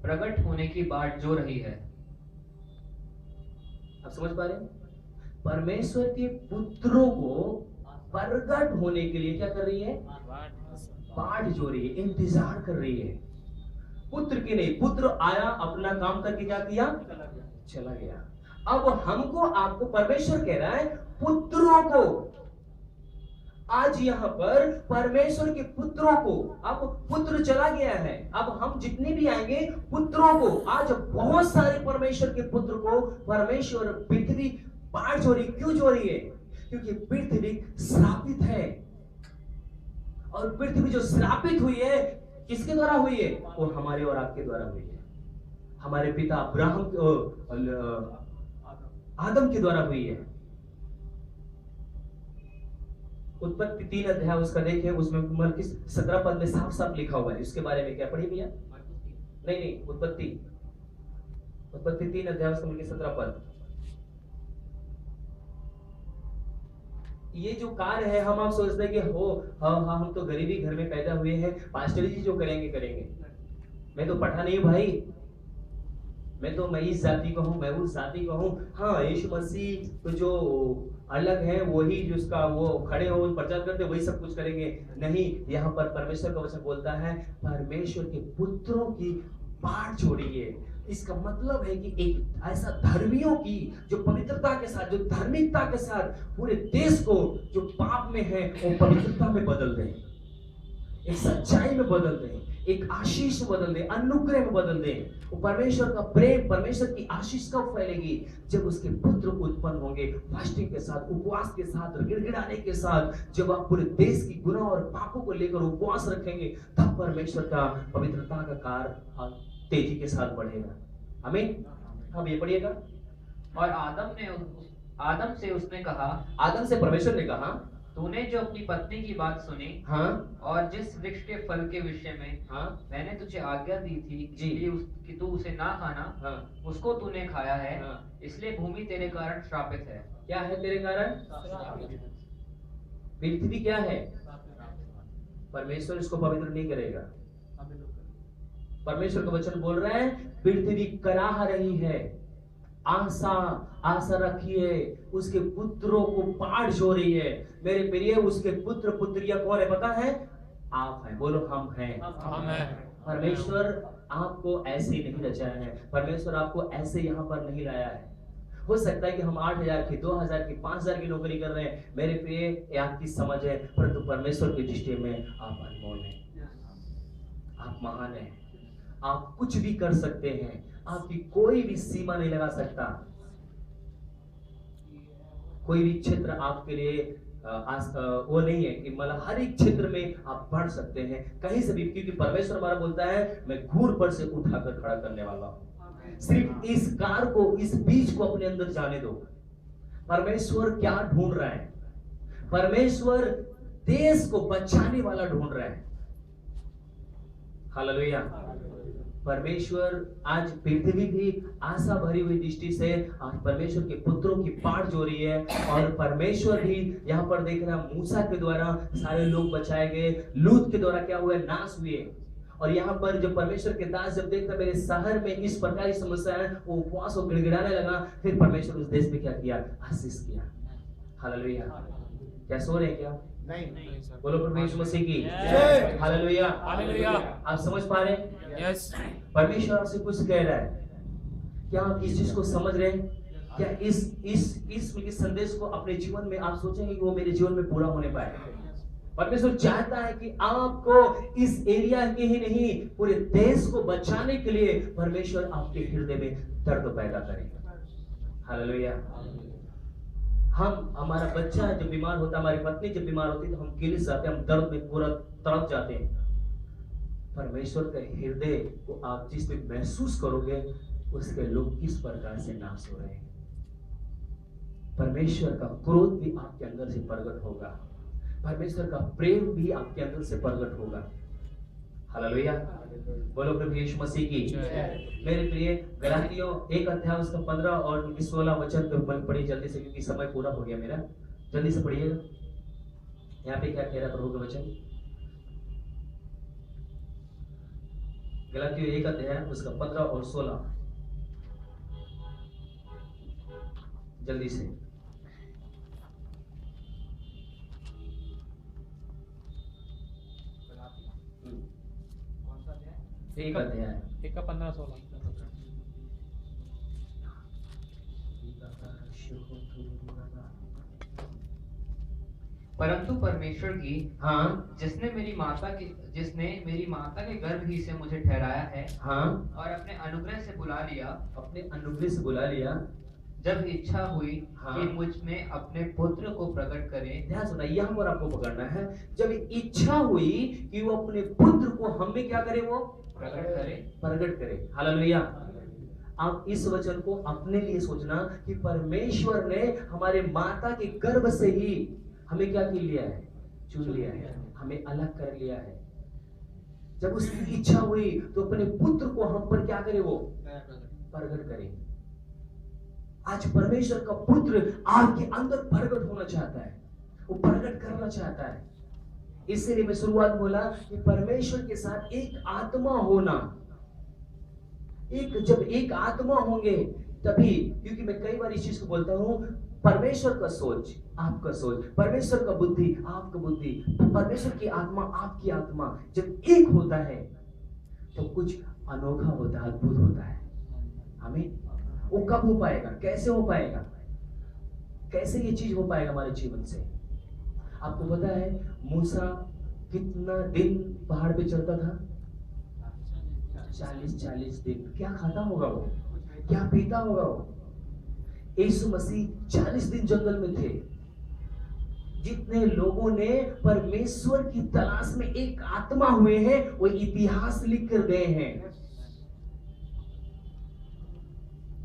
प्रकट होने की बाट जो रही है। आप समझ पा रहे हैं? परमेश्वर के पुत्रों को प्रकट होने के लिए क्या कर रही है, बाट जो रही है, इंतजार कर रही है। पुत्र की नहीं, पुत्र आया अपना काम करके क्या किया, चला गया। अब हमको आपको परमेश्वर कह रहा है पुत्रों को, आज यहाँ पर परमेश्वर के पुत्रों को, अब पुत्र चला गया है, अब हम जितने भी आएंगे पुत्रों को, आज बहुत सारे परमेश्वर के पुत्र को परमेश्वर पृथ्वी बाट जो रही। क्यों जो रही है? क्योंकि पृथ्वी श्रापित है, और पृथ्वी जो श्रापित हुई है किसके द्वारा हुई है? वो हमारे और आपके द्वारा हुई है। हमारे पिता अब्राहम आदम के द्वारा हुई है। उत्पत्ति 3 अध्याय उसका देखें, उसमें मरकुस 17 पद में साफ साफ लिखा हुआ है इसके बारे में। क्या पढ़िए भैया? नहीं, उत्पत्ति 3 अध्याय उसका मरकुस 17 पद। ये जो कार्य है, हम आप सोचते हैं कि हाँ हम तो गरीबी घर में पैदा हुए हैं, पास्टर जी जो करेंगे। मैं तो पढ़ा नहीं भाई, मैं इस जाति का हूँ, मैं उस जाति का हूँ। हाँ, यीशु मसीह तो जो अलग है वही जिसका वो खड़े हो प्रचार करते वही सब कुछ करेंगे। नहीं, यहाँ पर परमेश्वर का वचन बोलता है परमेश्वर के पुत्रों की बाट छोड़ी है। इसका मतलब है कि एक ऐसा धर्मियों की जो पवित्रता के साथ, जो धार्मिकता के साथ पूरे देश को जो पाप में है वो पवित्रता में बदल दें, एक सच्चाई में बदल दें, एक आशीष में बदल दें, अनुग्रह में बदल दें। वो परमेश्वर का प्रेम, परमेश्वर की आशीष कब फैलेगी? जब उसके पुत्र उत्पन्न होंगे, फास्टिंग के साथ, उपवास के साथ, गिड़गिड़ाने के साथ। जब आप पूरे देश की गुनाह और पापों को लेकर उपवास रखेंगे, तब परमेश्वर का पवित्रता का कार्य तेजी के साथ बढ़ेगा। आमीन। अब ये पढ़िएगा। और आदम से उसने कहा, आदम से परमेश्वर ने कहा, तूने जो अपनी पत्नी की बात सुनी, हाँ, और जिस वृक्ष के फल के विषय में हाँ, मैंने तुझे आज्ञा दी थी जी, कि तू उसे ना खाना, हाँ, उसको तूने खाया है, हाँ, इसलिए भूमि तेरे कारण श्रापित है। क्या है तेरे कारण? पृथ्वी क्या है? परमेश्वर इसको पवित्र नहीं करेगा। परमेश्वर का वचन बोल रहा है पृथ्वी कराह रही है, आशा रखिए, उसके पुत्रों को बाट जो रही है। मेरे प्रिय, उसके पुत्र पुत्रियां कौन है पता है? आप हैं। बोलो हम हैं। परमेश्वर आपको ऐसे ही नहीं रचाया है, परमेश्वर आपको ऐसे यहाँ पर नहीं लाया है। हो सकता है कि हम 8,000 की, 2,000 की, 5,000 की नौकरी कर रहे हैं, मेरे प्रिय ये आपकी समझ है, परंतु परमेश्वर की दृष्टि में आप अनमोल हैं, आप महान हैं, आप कुछ भी कर सकते हैं, आपकी कोई भी सीमा नहीं लगा सकता। कोई भी क्षेत्र आपके लिए वो नहीं है कि मतलब हर एक क्षेत्र में आप बढ़ सकते हैं कहीं से भी, क्योंकि परमेश्वर हमारा बोलता है मैं घूर पर से उठाकर खड़ा करने वाला हूं। सिर्फ इस कार को, इस बीज को अपने अंदर जाने दो। परमेश्वर क्या ढूंढ रहा है? परमेश्वर देश को बचाने वाला ढूंढ रहा है। हालेलुया। परमेश्वर आज पृथ्वी भी आशा भरी हुई दृष्टि से आज परमेश्वर के पुत्रों की बाट जो रही है, और परमेश्वर भी यहाँ पर देख रहा, मूसा के द्वारा सारे लोग बचाए गए, लूत के द्वारा क्या हुआ, नाश हुए। और यहाँ पर जब परमेश्वर के दास जब देखता मेरे शहर में इस प्रकार की समस्या है, वो उपवास और गिड़गिड़ाने लगा। फिर परमेश्वर उस देश में क्या किया? आशीष किया। हालेलुया। क्या सो रहे हैं क्या? नहीं सर। बोलो प्रभु यीशु मसीह की जय। हालेलुया। हालेलुया। आप समझ पा रहे हैं? यस। परमेश्वर आपसे कुछ कह रहा है। क्या आप इस चीज को समझ रहे हैं? क्या इस संदेश को अपने जीवन में आप सोचेंगे कि वो मेरे जीवन में पूरा होने पाए? परमेश्वर चाहता है कि आपको इस एरिया के ही नहीं पूरे देश को बचाने के लिए परमेश्वर आपके हृदय में दर्द पैदा करेगा। हालेलुया। हमारा बच्चा जब बीमार होता है, हमारी पत्नी जब बीमार होती है, तो हम गिर जाते हैं, हम दर्द में पूरा तड़प जाते हैं। परमेश्वर के हृदय को आप जिस पे महसूस करोगे, उसके लोग किस प्रकार से नाश हो रहे हैं। परमेश्वर का क्रोध भी आपके अंदर से प्रकट होगा, परमेश्वर का प्रेम भी आपके अंदर से प्रकट होगा। हालेलुया। बोलो प्रभु यीशु मसीह की। मेरे प्रिय गलातियों 1 अध्याय उसका 15 और 16 वचन को पढ़िए जल्दी से, क्योंकि समय पूरा हो गया मेरा। जल्दी से पढ़िएगा। यहाँ पे क्या कह रहा है प्रभु का वचन? गलातियों 1 अध्याय उसका 15 और 16 जल्दी से। एक अध्याय 1 का 15-16। परंतु परमेश्वर की, हाँ, जिसने मेरी माता के गर्भ ही से मुझे ठहराया है, हाँ, और अपने अनुग्रह से बुला लिया, अपने अनुग्रह से बुला लिया, जब इच्छा हुई हाँ। कि मुझ में अपने पुत्र को प्रकट करे। ध्यान सुना, यहाँ पर आपको पकड़ना है। जब इच्छा हुई कि वो अपने पुत्र को हम में क्या करे, वो प्रकट करे। हालेलुया। आप इस वचन को अपने लिए सोचना कि परमेश्वर ने हमारे माता के गर्भ से ही हमें क्या कर लिया है? चुन लिया है, हमें अलग कर लिया है। जब उसकी इच्छा हुई तो अपने पुत्र को हम पर क्या करे, वो प्रकट करे। आज परमेश्वर का पुत्र आपके अंदर प्रकट होना चाहता है, वो प्रकट करना चाहता है। इसलिए मैं शुरुआत बोला कि परमेश्वर के साथ एक आत्मा होना, जब एक आत्मा होंगे तभी, क्योंकि मैं कई बार इस चीज को बोलता हूं, परमेश्वर का सोच आपका सोच, परमेश्वर का बुद्धि आपका बुद्धि, परमेश्वर की आत्मा आपकी आत्मा जब एक होता है तो कुछ अनोखा होता है, अद्भुत होता है। आमीन। वो कब हो पाएगा? कैसे हो पाएगा? कैसे ये चीज हो पाएगा हमारे जीवन से? आपको पता है मूसा कितना दिन पहाड़ पे चढ़ता था? 40 दिन। क्या खाता होगा वो? क्या पीता होगा वो? यीशु मसीह 40 दिन जंगल में थे। जितने लोगों ने परमेश्वर की तलाश में एक आत्मा हुए हैं, वो इतिहास लिख कर गए हैं।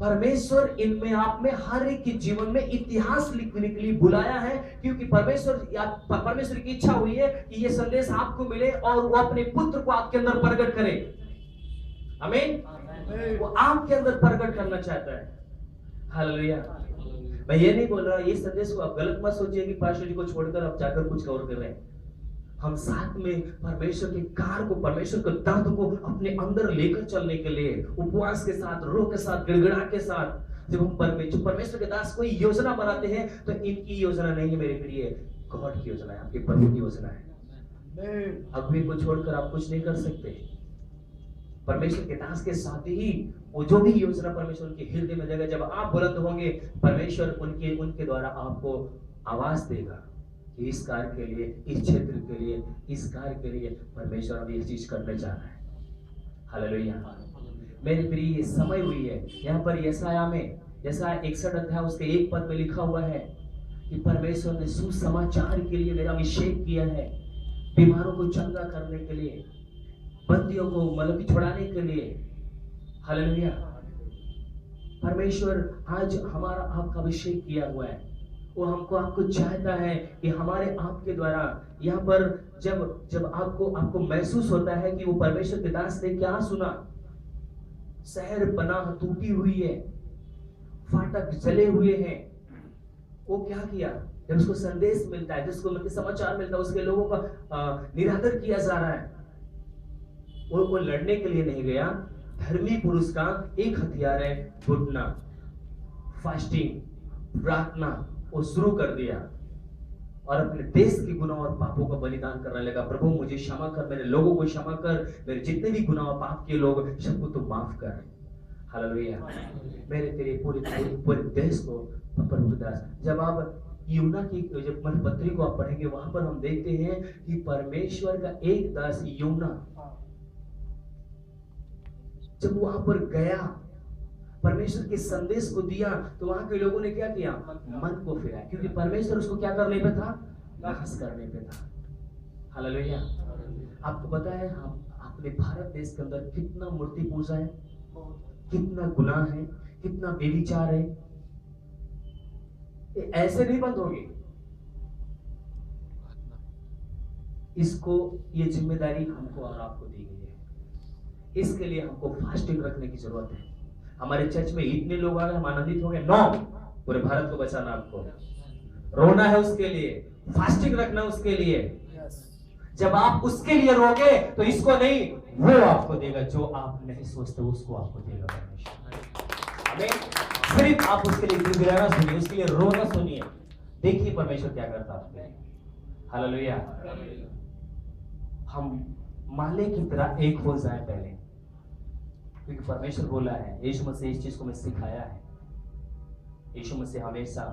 परमेश्वर इनमें आप में हर एक के जीवन में इतिहास लिखने के लिए बुलाया है, क्योंकि परमेश्वर की इच्छा हुई है कि ये संदेश आपको मिले और वो अपने पुत्र को आपके अंदर प्रकट करे। आमीन। वो आपके अंदर प्रकट करना चाहता है। हालेलुया। मैं ये नहीं बोल रहा, ये संदेश को आप गलत मत सोचिए कि पास्टर जी को छोड़कर आप जाकर कुछ और कर रहे हैं। हम साथ में परमेश्वर के कार्य को, परमेश्वर के दर्द को अपने अंदर लेकर चलने के लिए उपवास के साथ, रोह के साथ, गिड़गिड़ा के साथ, जब हम परमेश्वर के दास कोई योजना बनाते हैं तो इनकी योजना नहीं है मेरे प्रिय, गॉड की योजना है, आपके प्रभु की योजना है। अभी को छोड़कर आप कुछ नहीं कर सकते। परमेश्वर के दास के साथ ही वो जो भी योजना परमेश्वर के हृदय में देगा, जब आप बुलंद होंगे परमेश्वर उनके द्वारा आपको आवाज देगा कि इस कार्य के लिए, इस क्षेत्र के लिए, इस कार्य के लिए परमेश्वर हमें इस चीज करने जा रहा है। हालेलुया। मेरे प्रिय ये समय हुई है। यहाँ पर यशायाह में, यशायाह 61 अध्याय उसके 1 पद में लिखा हुआ है कि परमेश्वर ने सुसमाचार के लिए मेरा अभिषेक किया है, बीमारों को चंगा करने के लिए, बंदियों को मतलब कि छुड़ाने के लिए। हालेलुया। परमेश्वर आज हमारा आपका अभिषेक किया हुआ है। वो आपको चाहता है कि हमारे आपके द्वारा यहाँ पर जब आपको महसूस होता है कि वो परमेश्वर के दास ने क्या सुना, शहर पनाह टूटी हुई है, फाटक जले हुए हैं, वो क्या किया? जब उसको संदेश मिलता है, जिसको मतलब समाचार मिलता है, उसके लोगों का निरादर किया जा रहा है, वो लड़ने के लिए नहीं गया। धर्मी पुरुष का एक हथियार है घुटना, फास्टिंग, प्रार्थना, वो शुरू कर दिया। और अपने देश के गुनाह और पापों का बलिदान करने लगा। प्रभु मुझे क्षमा कर, मेरे लोगों को क्षमा कर, मेरे जितने भी गुनाह और पाप के लोग सबको तू माफ कर। हालेलुया। मेरे तेरे पूरे देश को प्रभु दास। जब आप यूना की जब पत्री को आप पढ़ेंगे वहां पर हम देखते हैं कि परमेश्वर का एक दास यूना जब वहां पर गया परमेश्वर के संदेश को दिया तो वहां के लोगों ने क्या किया? मन को फिराया, क्योंकि परमेश्वर उसको क्या करने पे था? नाश करने पे था। हालेलुया। आपको पता है हम अपने भारत देश के अंदर कितना मूर्ति पूजा है, कितना गुनाह है, कितना व्यभिचार है। ये ऐसे नहीं बंद होगी। इसको ये जिम्मेदारी हमको और आपको दी गई है। इसके लिए हमको फास्टिंग रखने की जरूरत है। हमारे चर्च में इतने लोग आ गए, हम आनंदित हो गए। 9 पूरे भारत को बचाना, आपको रोना है उसके लिए, फास्टिंग रखना उसके लिए। जब आप उसके लिए रोगे तो इसको नहीं, वो आपको देगा। जो आप नहीं सोचते उसको आपको देगा परमेश्वर। हमें सिर्फ आप उसके लिए गिड़गिड़ाना सुनिए, उसके लिए रोना सुनिए, देखिए परमेश्वर क्या करता है आपके लिए। हालेलुया। हम माले की तरह एक हो जाए पहले, क्योंकि परमेश्वर बोला है, यीशु मसीह इस चीज को मैं सिखाया है। यीशु मसीह हमेशा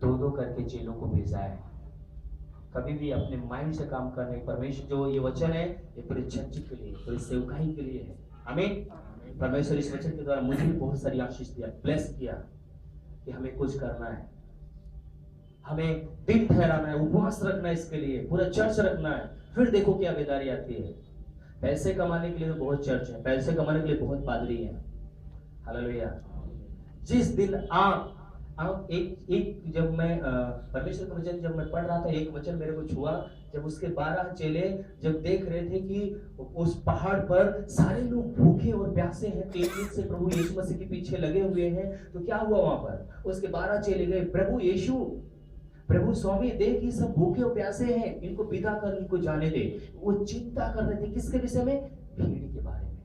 2-2 करके चेलों को भेजा है। कभी भी अपने माइंड से काम करने, परमेश्वर जो ये वचन है ये पूरे चर्च के लिए, पूरी सेवकाई के लिए है। आमीन। परमेश्वर इस वचन के द्वारा मुझे भी बहुत सारी आशीष दिया, ब्लेस किया कि हमें कुछ करना है, हमें दिन ठहराना है, उपवास रखना है, इसके लिए पूरा चर्च रखना है। फिर देखो क्या बेदारी आती है। पैसे कमाने के लिए तो बहुत चर्च है, पैसे कमाने के लिए बहुत पादरी है। हालेलुया। जिस दिन आप एक जब मैं परमेश्वर का वचन जब मैं पढ़ रहा था, एक वचन मेरे को छुआ। जब उसके 12 चेले जब देख रहे थे कि उस पहाड़ पर सारे लोग भूखे और प्यासे हैं, 3 दिन से प्रभु यीशु मसीह के पीछे लगे हुए हैं, तो क्या हुआ वहां पर? उसके 12 चेले गए, प्रभु यीशु, प्रभु स्वामी, देख ये सब भूखे और प्यासे हैं, इनको विदा कर, इनको जाने दे। वो चिंता कर रहे थे किसके विषय में? भीड़ के बारे में,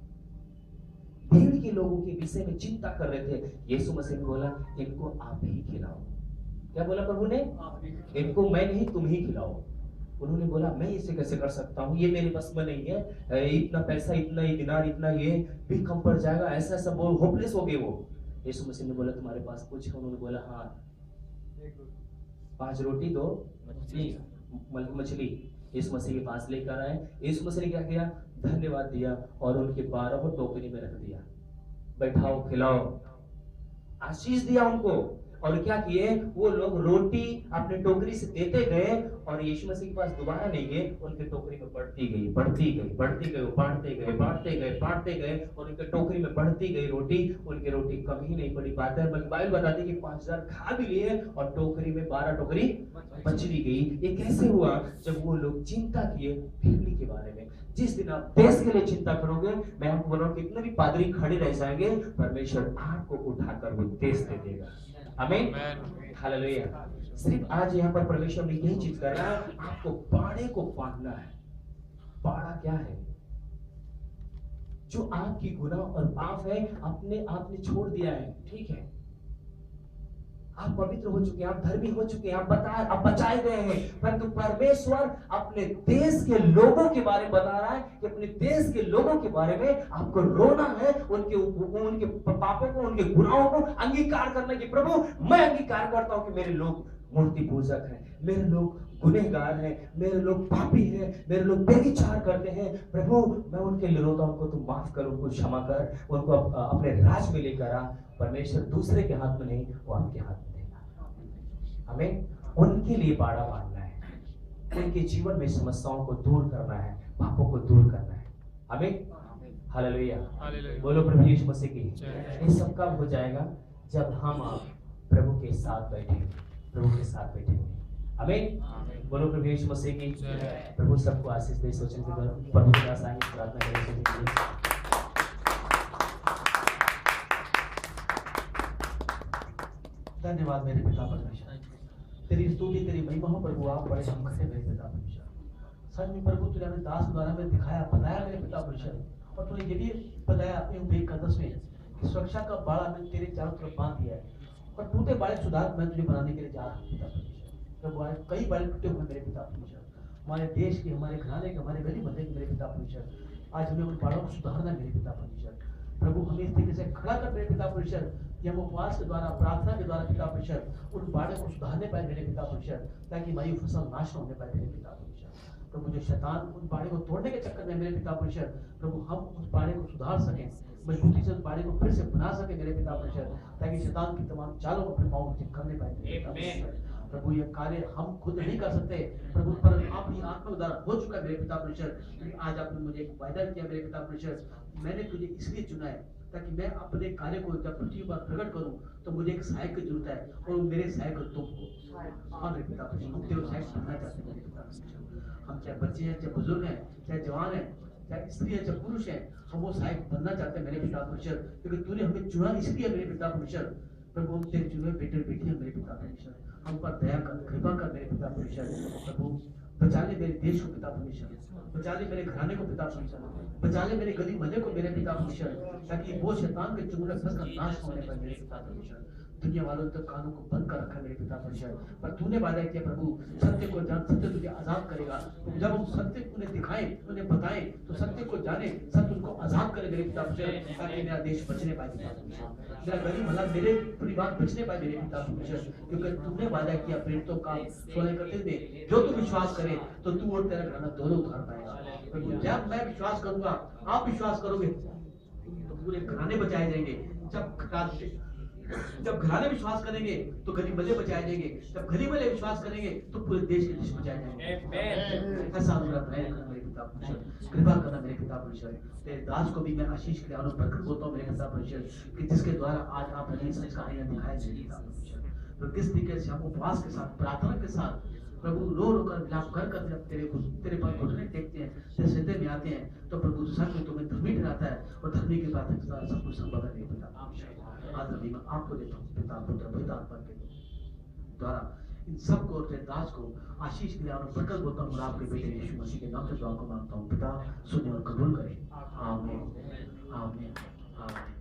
भीड़ के लोगों के विषय में चिंता कर रहे थे। यीशु मसीह ने बोला, इनको आप ही खिलाओ। क्या बोला प्रभु ने? इनको मैं नहीं, तुम ही खिलाओ। उन्होंने बोला, मैं इसे कैसे कर सकता हूँ, ये मेरे बस में नहीं है, इतना पैसा, इतना ही दिनार, इतना ये भी कम पड़ जाएगा, ऐसा सब होपलेस हो गए वो। यीशु मसीह ने बोला, तुम्हारे पास कुछ है? उन्होंने बोला, हाँ 5 रोटी 2 मछली। यीशु मसीह के पास लेकर आए। यीशु मसीह ने क्या किया? धन्यवाद दिया और उनके 12 को टोकरी में रख दिया। बैठाओ, खिलाओ, आशीष दिया उनको। और क्या किए वो लोग? रोटी अपने टोकरी से देते गए और यीशु मसीह के पास दोबारा नहीं गए, उनके टोकरी में बढ़ती गई, बढ़ती गई, बढ़ती गई, बांटते गए, बांटते गए, बांटते गए, और उनके टोकरी में बढ़ती गई रोटी। उनकी रोटी कम ही नहीं पड़ी। बात है, बल्कि बाइबल बताती है कि 5000 खा भी लिए और टोकरी में 12 टोकरी बच भी गई। ये कैसे हुआ? जब वो लोग चिंता किए भीड़ के बारे में। जिस दिन आप देश के लिए चिंता करोगे, मैं आपको बोल रहा हूँ, कितने भी पादरी खड़े रह जाएंगे, परमेश्वर आपको उठाकर वो देश दे देगा। आमीन। हालेलुया। सिर्फ आज यहाँ पर परमेश्वर ने यही चीज कर रहा है, आपको बाड़े को बांधना है। बाड़ा क्या है? जो आपकी गुनाह और पाप है, अपने आपने छोड़ दिया है, ठीक है, आप पवित्र हो चुके हैं, आप धर्मी हो चुके हैं, आप बचाए गए हैं। परंतु परमेश्वर अपने देश के लोगों के बारे में बता रहा है कि अपने देश के लोगों के बारे में आपको रोना है, उनके पापों को, उनके गुनाहों को अंगीकार करने की। प्रभु, मैं अंगीकार करता हूं कि मेरे लोग मूर्ति पूजक हैं, मेरे लोग गुनहगार हैं, मेरे लोग पापी हैं, मेरे लोग व्यभिचार करते हैं। प्रभु, मैं उनके लिए रोता हूं, उनको तू माफ कर, उनको क्षमा कर, उनको अपने राज में लेकर आ। परमेश्वर दूसरे के हाथ में नहीं, वो आपके हाथ में देगा। हमें उनके लिए बाड़ा बांधना है, उनके जीवन में समस्याओं को दूर करना है, पापों को दूर करना है। हमें हालेलुया। बोलो प्रभु यीशु मसीह की। ये सब कब हो जाएगा? जब हम आप प्रभु के साथ बैठेंगे, प्रभु के साथ बैठेंगे। आमीन। बोलो प्रभु यीशु मसीह की। प्रभु सबको आशीष दे। सोचने के बाद प्रभु के पास आएंगे, प्रार्थना करेंगे। धन्यवाद मेरे पिता परमेश्वर, तेरी स्तुति, तेरी महिमा हो प्रभु। आप बड़े हमसे मेरे पिता परमेश्वर, सच में प्रभु तूने अपने दास द्वारा में दिखाया, बताया मेरे पिता परमेश्वर, और तूने ये भी बताया अपने उपदेश का 10वें कि सुरक्षा का बाड़ा मैंने तेरे चारों तरफ बांध दिया है, और टूटे बाड़े सुधार मैं तुझे बनाने के लिए जा रहा हूं पिता परमेश्वर। प्रभु आज कई बार टूटे हुए मेरे पिता परमेश्वर, हमारे देश के, हमारे घराने के, हमारे गली मोहल्ले के मेरे पिता परमेश्वर, आज हमें उन बाड़ों को सुधारना मेरे पिता परमेश्वर। प्रभु हमें इस तरीके से खड़ा कर मेरे पिता परमेश्वर कि हम उपवास के द्वारा, प्रार्थना के द्वारा पिता परमेश्वर उन बाड़ों को सुधारने पाए मेरे पिता परमेश्वर, ताकि हमारी फसल नाश न होने पाए मेरे पिता परमेश्वर। प्रभु जो शैतान उन बाड़े को तोड़ने के चक्कर में मेरे पिता परमेश्वर, प्रभु हम उस बाड़े को सुधार सकें, मजबूती से उस बाड़े को फिर से बना सके मेरे पिता परमेश्वर, ताकि शैतान की तमाम चालों को अपने पांव से करने पाए मेरे पिता परमेश्वर। प्रभु ये कार्य हम खुद नहीं कर सकते प्रभु, पर आपकी आत्मा के द्वारा हो चुका है मेरे पिता परमेश्वर। आज आपने मुझे एक वायदा किया मेरे पिता परमेश्वर, मैंने तुझे इसलिए चुना है ताकि मैं अपने कार्य को जब पृथ्वी पर प्रकट करूं तो मुझे एक सहायक की जरूरत है, और मेरे सहायक तुम हो। हाँ मेरे पिता परमेश्वर, हम तेरे सहायक बनना चाहते हैं मेरे पिता परमेश्वर। हम चाहे बच्चे हैं, चाहे बुजुर्ग हैं, चाहे जवान हैं, चाहे स्त्री है, चाहे पुरुष है, हम वो सहायक बनना चाहते हैं मेरे पिता परमेश्वर, क्योंकि तूने हमें चुना इसलिए मेरे पिता परमेश्वर। प्रभु हम तेरे चुने बेटे बेटी हैं मेरे पिता परमेश्वर, हम पर दया कर, कृपा कर मेरे पिता परमेश्वर। प्रभु बचा ले मेरे देश को पिता परमेश्वर, बचा ले मेरे घराने को पिता परमेश्वर, बचा ले मेरे गली मोहल्ले को मेरे पिता परमेश्वर, ताकि वो शैतान के चुंगल फंस कर नाश होने पर मेरे पिता परमेश्वर। दुनिया वालों तक कानों को बंद कर रखा मेरे पिता परमेश्वर, पर तूने वादा किया प्रभु सत्य को जान, सत्य तुझे आजाद करेगा। जब हम सत्य उन्हें दिखाएं, उन्हें बताएं, तो सत्य को जाने, सत्य उनको आजाद करे मेरे पिता परमेश्वर, ताकि मेरा देश बचने पाए पिता परमेश्वर, मेरा गली मोहल्ला, मेरे परिवार बचने पाए मेरे पिता परमेश्वर, क्योंकि तूने वादा किया प्रेरितों का 16:31 में, जो तू विश्वास करे तो तू और तेरा घराना दोनों उद्धार पाएगा। जब मैं विश्वास करूंगा, आप विश्वास करोगे, तो पूरे घराने बचाए जाएंगे। जब घराने विश्वास करेंगे तो गली मोहल्ले बचाए जाएंगे, जब गली मोहल्ले विश्वास करेंगे तो पूरे देश के देश बचाए जाएंगे। ऐसा मेरा दया करना मेरे पिता परमेश्वर, कृपा करना मेरे पिता परमेश्वर। तेरे दास को भी मैं आशीष के और बरकत होता हूं मेरे पिता परमेश्वर, कि जिसके द्वारा आज आप हमें सच का आईना दिखाया मेरे पिता परमेश्वर। तो किस तरीके से हम उपवास के साथ, प्रार्थना के साथ प्रभु रो रो कर विलाप कर कर जब तेरे पर घुटने टेकते हैं, तेरे सिद्धे में आते हैं, तो प्रभु सच में तुम्हें धर्मी ठहराता है, और धर्मी की बात के साथ सब कुछ संभव है मेरे पिता परमेश्वर। आज अभी मैं आपको देता हूँ पिता पुत्र पवित्र आत्मा के द्वारा इन सब को और तेरे दास को आशीष के लिए और बरकत बोलता हूँ, और आपके बेटे यीशु मसीह के नाम से दुआ को मांगता हूँ। पिता सुने और कबूल करें। आमीन आमीन आमीन।